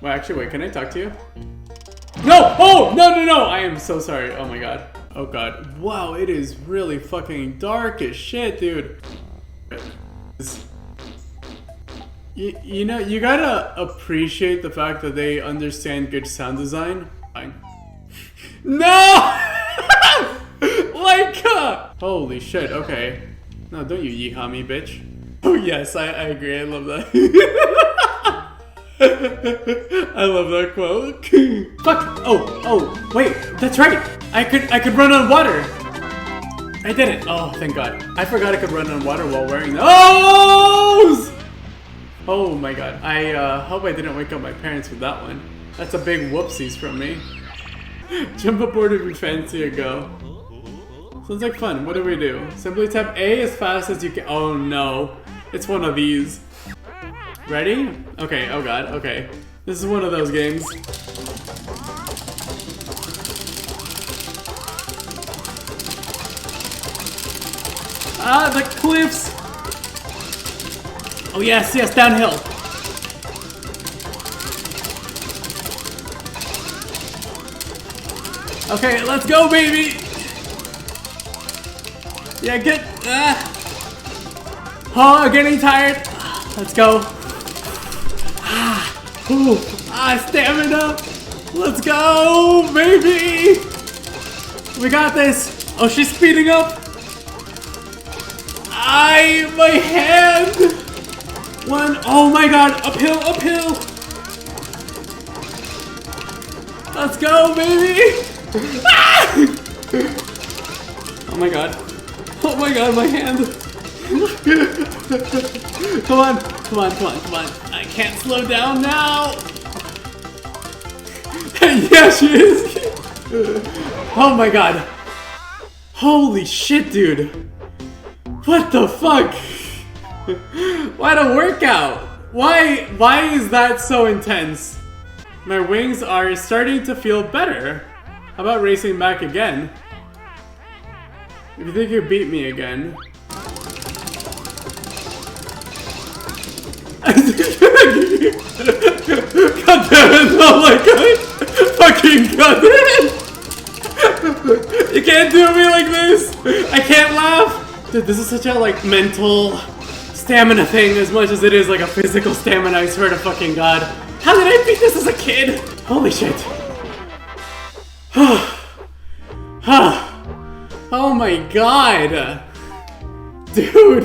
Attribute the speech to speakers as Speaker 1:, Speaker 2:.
Speaker 1: Well, actually, wait, can I talk to you? No! Oh! No, no, no! I am so sorry. Oh my god. Oh god. Wow, it is really fucking dark as shit, dude. You know, you gotta appreciate the fact that they understand good sound design. Fine. No! Like, holy shit, okay. No, don't you yeehaw me, bitch. Oh yes, I agree, I love that. I love that quote. Fuck! Oh, wait, that's right! I could run on water! I did it! Oh, thank god. I forgot I could run on water while wearing those! Oh my god. I hope I didn't wake up my parents with that one. That's a big whoopsies from me. Jump aboard if you fancy a go. Sounds like fun. What do we do? Simply tap A as fast as you can. Oh no. It's one of these. Ready? Okay, oh god, okay. This is one of those games. Ah, the cliffs! Oh yes, yes, downhill. Okay, let's go, baby! Yeah, get... Oh, getting tired. Let's go. Stamina! Let's go, baby! We got this! Oh, she's speeding up! My hand! One, oh my god, uphill, uphill! Let's go, baby! Oh my god. Oh my god, my hand! Come on, come on, come on, come on. I can't slow down now! Yeah, she is! Oh my god. Holy shit, dude. What the fuck? What a workout! Why is that so intense? My wings are starting to feel better. How about racing back again? If you think you beat me again. God damn it, oh my god! Fucking god damn it! You can't do me like this! I can't laugh! Dude, this is such a like mental stamina thing as much as it is like a physical stamina, I swear to fucking god. How did I beat this as a kid? Holy shit. Oh my god. Dude.